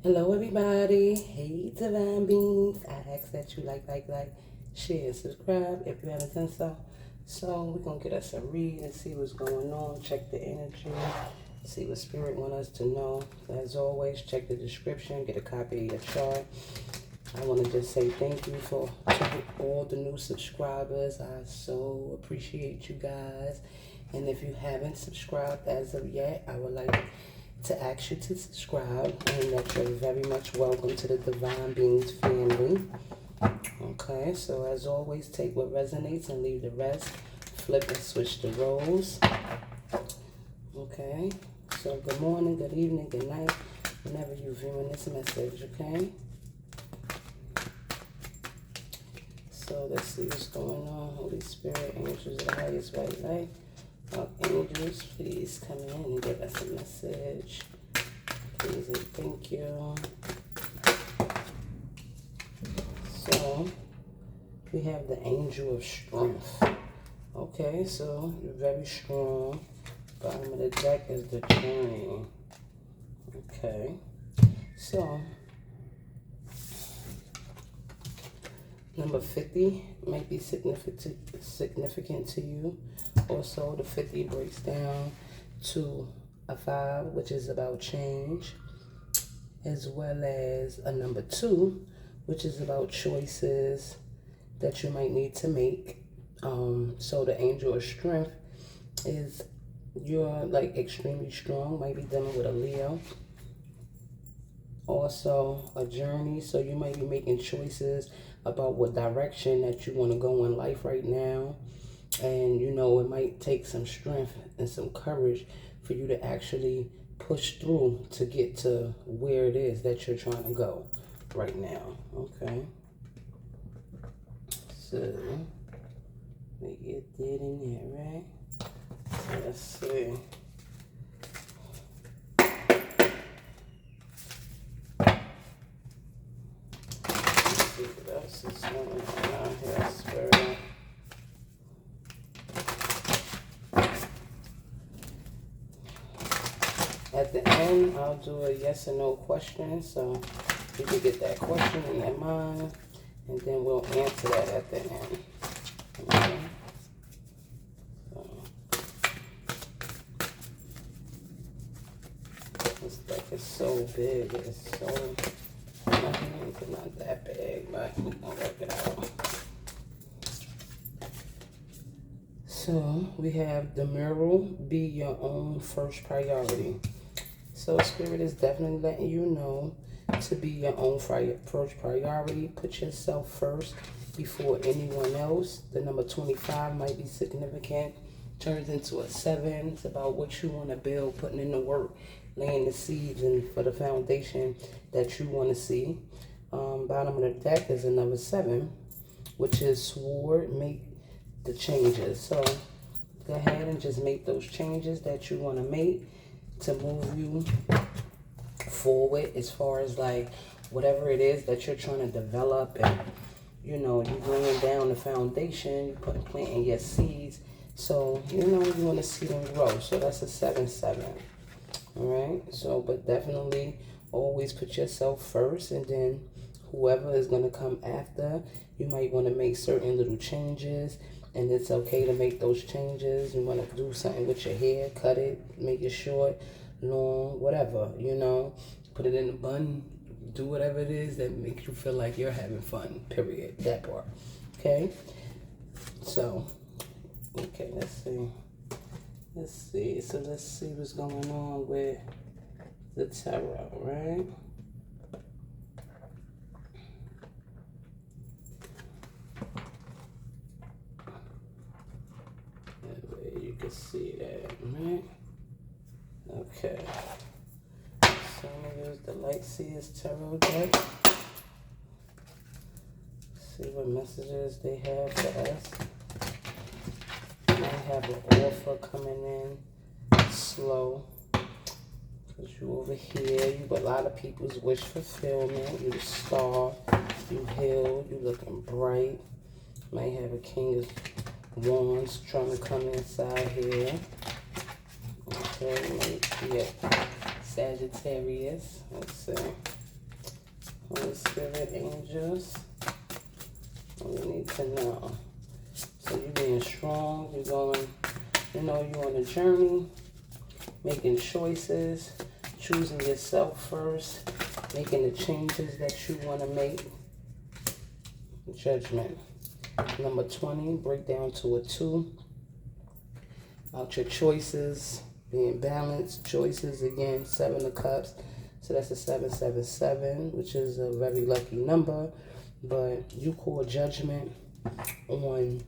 Hello everybody, hey Divine Beings. I ask that you like, share, subscribe if you haven't done so. So we're going to get us a read and see what's going on, check the energy, see what Spirit want us to know. As always, check the description, get a copy of your chart. I want to just say thank you for all the new subscribers. I so appreciate you guys. And if you haven't subscribed as of yet, I would like to ask you to subscribe, and that you're very much welcome to the Divine Beings family. Okay, so as always, take what resonates and leave the rest. Flip and switch the roles. Okay, so good morning, good evening, good night, whenever you're viewing this message, okay? So let's see what's going on. Holy Spirit, angels of the highest white light. Angels, please come in and give us a message. Please and thank you. So, we have the angel of strength. Okay, so you're very strong. Bottom of the deck is the journey. Okay, so number 50 might be significant to you. Also, the 50 breaks down to a 5, which is about change, as well as a number 2, which is about choices that you might need to make. So the angel of strength is you're like extremely strong, might be dealing with a Leo. Also a journey, so you might be making choices about what direction that you want to go in life right now. And you know, it might take some strength and some courage for you to actually push through to get to where it is that you're trying to go right now. Okay, so we get that in there, right? So let's see. Let's see what else is going on here, Spirit. At the end, I'll do a yes or no question, so you can get that question in your mind, and then we'll answer that at the end. Okay? So, this deck is so big, it's so, not that big, but we're gonna work it out. So, we have the mirror, be your own first priority. So Spirit is definitely letting you know to be your own first priority. Put yourself first before anyone else. The number 25 might be significant. Turns into a 7. It's about what you want to build, putting in the work, laying the seeds and for the foundation that you want to see. Bottom of the deck is another 7, which is sword. Make the changes. So go ahead and just make those changes that you want to make to move you forward as far as like whatever it is that you're trying to develop. And you know, you're laying down the foundation, you're planting your seeds, so you know you want to see them grow. So that's a 7-7. All right, so but definitely always put yourself first, and then whoever is going to come after, you might want to make certain little changes. And it's okay to make those changes. You want to do something with your hair, cut it, make it short, long, whatever, you know. Put it in a bun, do whatever it is that makes you feel like you're having fun, period. That part, okay? So, okay, let's see. So let's see what's going on with the tarot, right? You can see that, right? Okay. So I'm going to use the Light Seers Tarot deck. See what messages they have for us. Might have an offer coming in slow. Because you over here, you a lot of people's wish fulfillment. You the star, you healed, you looking bright. Might have a King of Wands trying to come inside here. Okay, maybe a Sagittarius. Let's see. Holy Spirit, angels, we need to know. So you're being strong, you're going, you're on a journey, making choices, choosing yourself first, making the changes that you want to make. Judgment. Number 20, break down to a 2. Out your choices, being balanced. Choices, again, 7 of Cups. So that's a 777, which is a very lucky number. But you call judgment on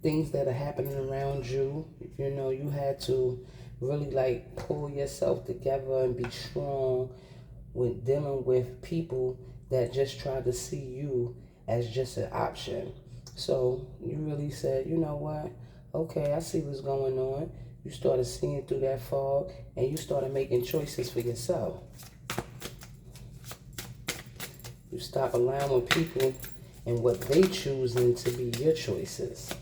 things that are happening around you. You had to really like pull yourself together and be strong with dealing with people that just try to see you as just an option. So you really said, you know what? Okay, I see what's going on. You started seeing through that fog and you started making choices for yourself. You stop allowing people and what they choosing to be your choices.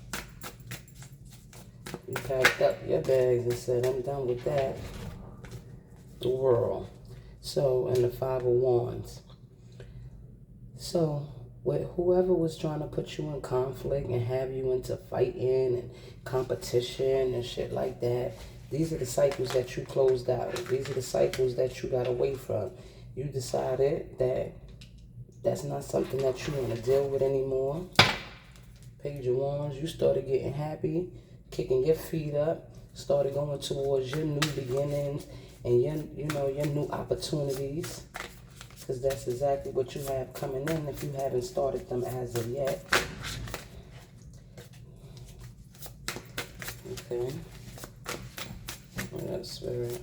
You packed up your bags and said, I'm done with that. The world. So, and the 5 of Wands. So, with whoever was trying to put you in conflict and have you into fighting and competition and shit like that, these are the cycles that you closed out. These are the cycles that you got away from. You decided that that's not something that you want to deal with anymore. Page of Wands, you started getting happy, kicking your feet up, started going towards your new beginnings and your new opportunities. Because that's exactly what you have coming in if you haven't started them as of yet. Okay. That's Spirit.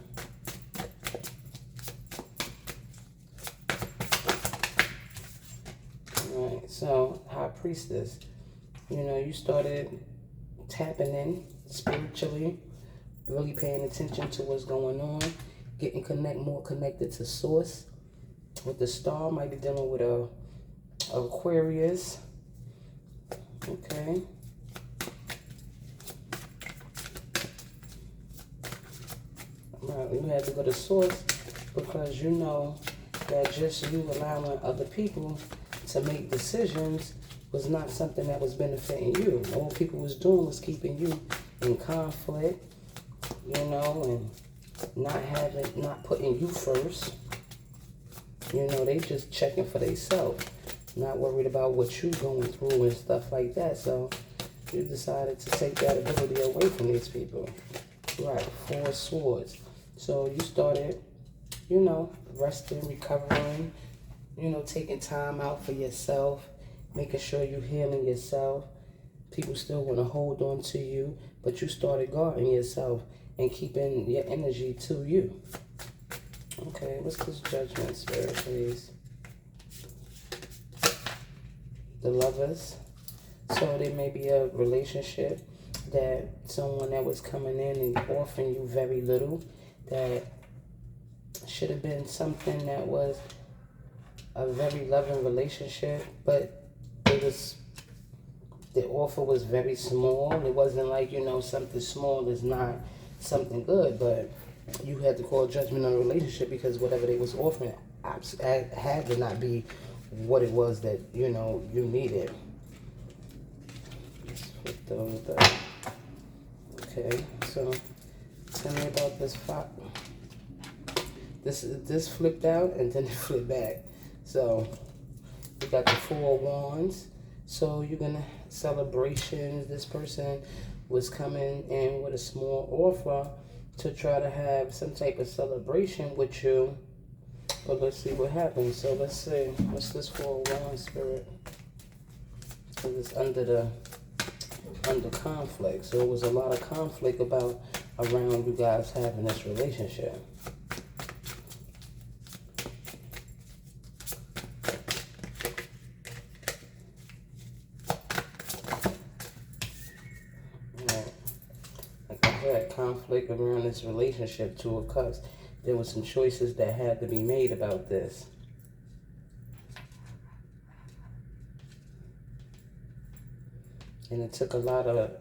Alright, so High Priestess. You started tapping in spiritually, really paying attention to what's going on, getting more connected to Source. With the Star, might be dealing with a Aquarius. Okay. Right, you had to go to Source because you know that just you allowing other people to make decisions was not something that was benefiting you. All people was doing was keeping you in conflict, and not putting you first. They just checking for themselves, not worried about what you're going through and stuff like that. So you decided to take that ability away from these people. Right, 4 of Swords. So you started, resting, recovering, taking time out for yourself, making sure you're healing yourself. People still want to hold on to you, but you started guarding yourself and keeping your energy to you. Okay, what's this Judgment, Spirit, please? The Lovers. So there may be a relationship that someone that was coming in and offering you very little, that should have been something that was a very loving relationship, but the offer was very small. It wasn't like, something small is not something good, but you had to call judgment on a relationship because whatever they was offering had to not be what it was that, you needed. Let's flip that. Okay, so tell me about this flop. This flipped out and then it flipped back. So you got the 4 of Wands. So you're gonna celebrations. This person was coming in with a small offer to try to have some type of celebration with you. But let's see what happens. So let's see. What's this 4 of Wands, Spirit? Because it's under conflict. So it was a lot of conflict around you guys having this relationship. Conflict around this relationship, 2 of Cups. There were some choices that had to be made about this. And it took a lot of,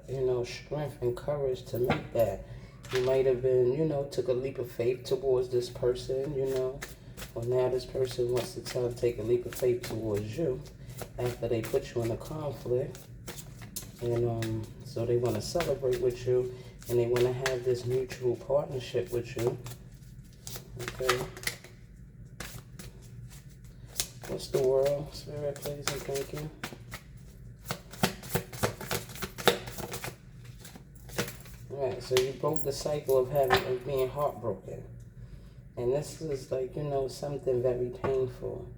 strength and courage to make that. You might have been, took a leap of faith towards this person, Well, now this person wants to take a leap of faith towards you after they put you in a conflict. And so they want to celebrate with you, and they want to have this mutual partnership with you. Okay. What's the world? Spirit, please and thank you. Alright, so you broke the cycle of being heartbroken. And this is like, you know, something very painful.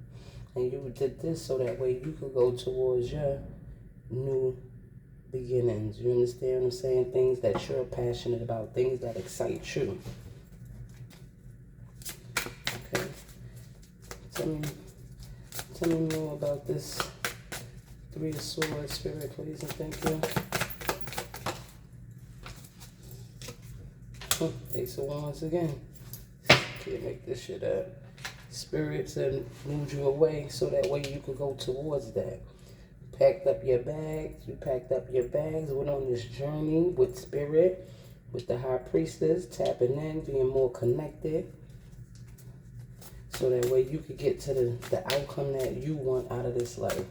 And you did this so that way you could go towards your new beginnings. You understand what I'm saying? Things that you're passionate about, things that excite you. Okay. Tell me more about this Three of Swords, Spirit, please and thank you. Ace of Wands again. Can't make this shit up. Spirits and moved you away so that way you could go towards that. Packed up your bags. You packed up your bags. Went on this journey with Spirit, with the High Priestess, tapping in, being more connected. So that way you could get to the outcome that you want out of this life.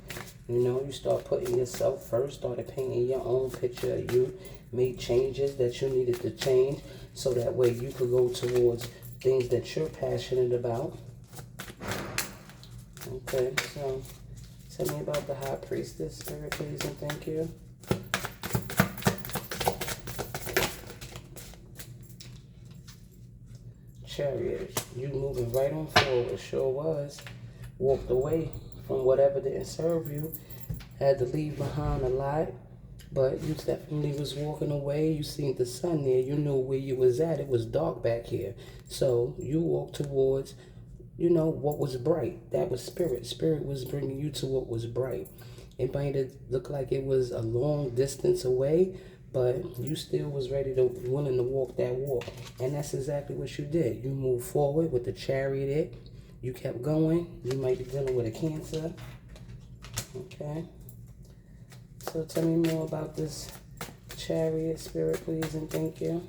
You know, you start putting yourself first, started painting your own picture of you, made changes that you needed to change so that way you could go towards things that you're passionate about. Okay, so tell me about the High Priestess, Spirit, please and thank you. Chariot, you moving right on forward, sure was. Walked away from whatever didn't serve you. Had to leave behind a lot, but you definitely was walking away. You seen the sun there. You knew where you was at. It was dark back here. So you walked towards, you know, what was bright. That was Spirit. Spirit was bringing you to what was bright. It might have looked like it was a long distance away, but you still was willing to walk that walk. And that's exactly what you did. You moved forward with the Chariot. You kept going. You might be dealing with a Cancer. Okay. So tell me more about this Chariot, Spirit, please, and thank you.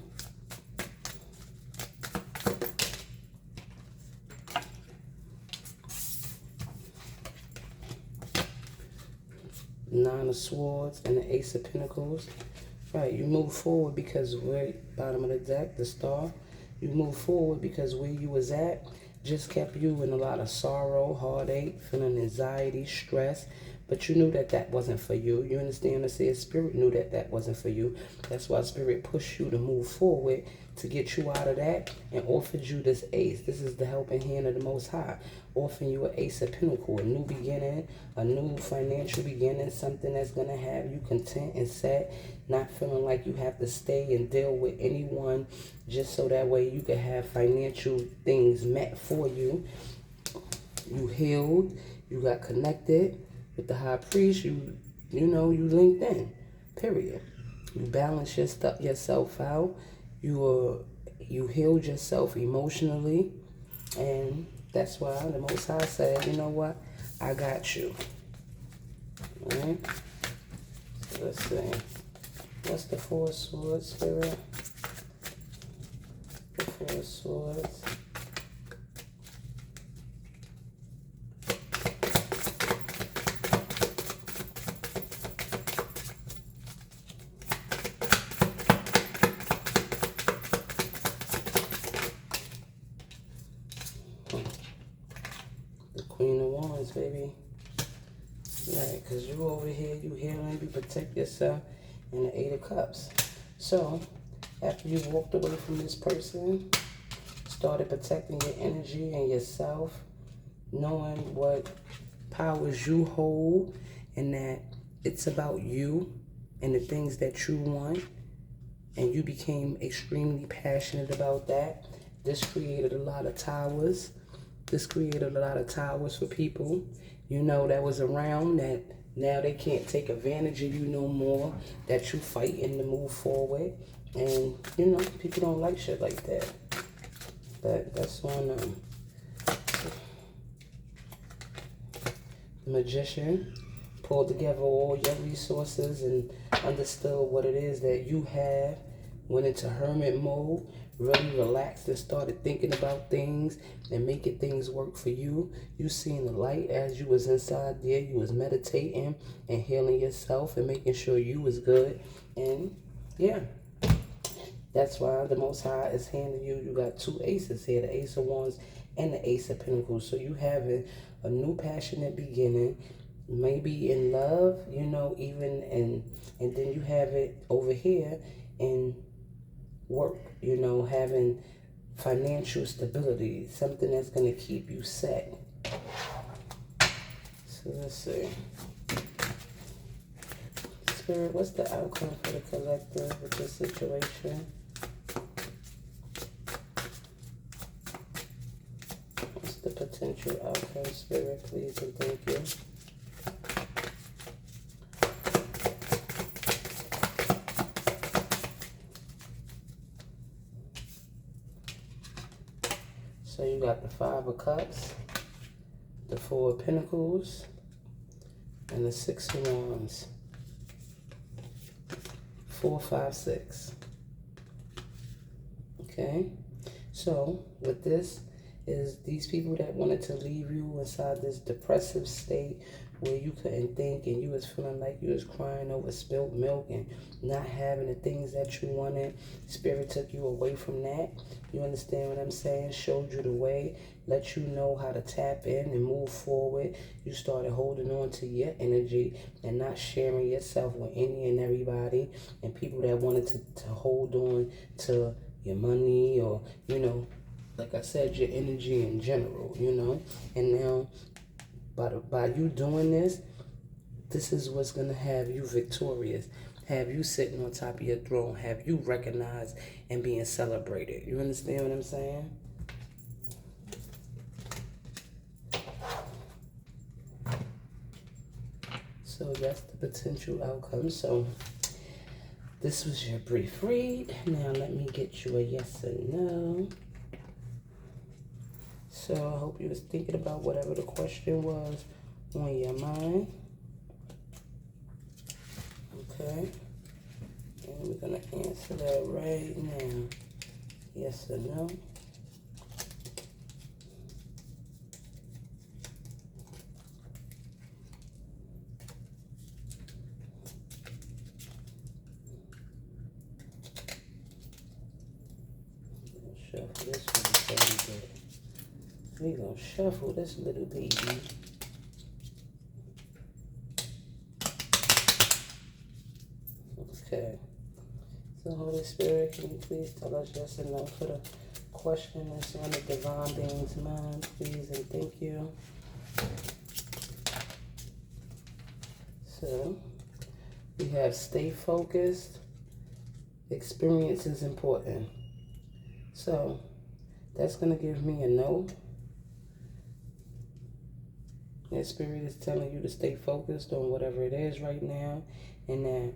Nine of Swords and the Ace of Pentacles. Right, you move forward because we're bottom of the deck, the Star. You move forward because where you was at just kept you in a lot of sorrow, heartache, feeling anxiety, stress. But you knew that that wasn't for you. You understand what I say? Spirit knew that that wasn't for you. That's why Spirit pushed you to move forward to get you out of that and offered you this Ace. This is the helping hand of the Most High. Offering you an Ace of Pentacles, a new beginning, a new financial beginning, something that's going to have you content and set, not feeling like you have to stay and deal with anyone just so that way you can have financial things met for you. You healed. You got connected. With the High Priest, you know, you linked in, period. You balanced yourself out. You healed yourself emotionally. And that's why the Most High said, you know what? I got you. All right? So let's see. What's the Four of Swords, Spirit? The Four of Swords. Queen of Wands, baby. Right, because you over here, you healing, you protect yourself, and the Eight of Cups. So, after you walked away from this person, started protecting your energy and yourself, knowing what powers you hold, and that it's about you and the things that you want, and you became extremely passionate about that. This created a lot of towers. This created a lot of towers for people, you know, that was around that now they can't take advantage of you no more, that you fighting to move forward. And, you know, people don't like shit like that. But that's on the Magician. Pulled together all your resources and understood what it is that you have. Went into hermit mode. really relaxed and started thinking about things and making things work for you. You seen the light as you was inside there. You was meditating and healing yourself and making sure you was good. And yeah, that's why the Most High is handing you. You got two aces here, the Ace of Wands and the Ace of Pentacles. So you having a new passionate beginning, maybe in love, you know, even and then you have it over here in work, you know, having financial stability, something that's going to keep you set. So let's see. Spirit, what's the outcome for the collective with this situation? What's the potential outcome, Spirit, please and thank you. So you got the Five of Cups, the Four of Pentacles, and the Six of Wands. 4, 5, 6. Okay. So with this is these people that wanted to leave you inside this depressive state where you couldn't think and you was feeling like you was crying over spilled milk and not having the things that you wanted. Spirit took you away from that. You understand what I'm saying? Showed you the way, let you know how to tap in and move forward. You started holding on to your energy and not sharing yourself with any and everybody, and people that wanted to hold on to your money or, you know, like I said, your energy in general, you know. And now by you doing this, this is what's going to have you victorious, have you sitting on top of your throne, have you recognized and being celebrated. You understand what I'm saying? So that's the potential outcome. So this was your brief read. Now let me get you a yes or no. So I hope you was thinking about whatever the question was on your mind. Okay. And we're going to answer that right now. Yes or no. Shuffle this one a bit. We're going to shuffle this little baby. Okay. So Holy Spirit, can you please tell us yes or no for the question that's on the divine being's mind, please, and thank you. So we have stay focused. Experience is important. So that's going to give me a no. That Spirit is telling you to stay focused on whatever it is right now, and that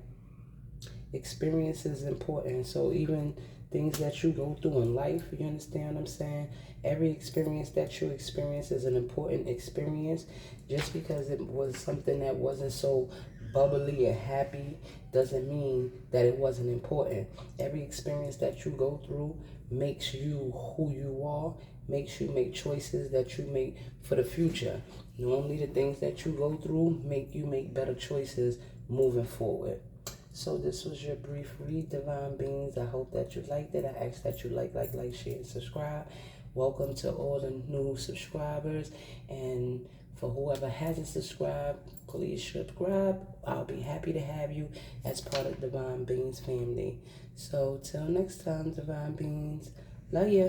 experience is important. So even things that you go through in life, you understand what I'm saying? Every experience that you experience is an important experience. Just because it was something that wasn't so bubbly and happy doesn't mean that it wasn't important. Every experience that you go through makes you who you are, makes you make choices that you make for the future. Normally the things that you go through make you make better choices moving forward. So this was your brief read, divine beings. I hope that you liked it. I ask that you like, share, and subscribe. Welcome to all the new subscribers. And for whoever hasn't subscribed, please subscribe. I'll be happy to have you as part of Divine Beings family. So till next time, divine beings. Love ya.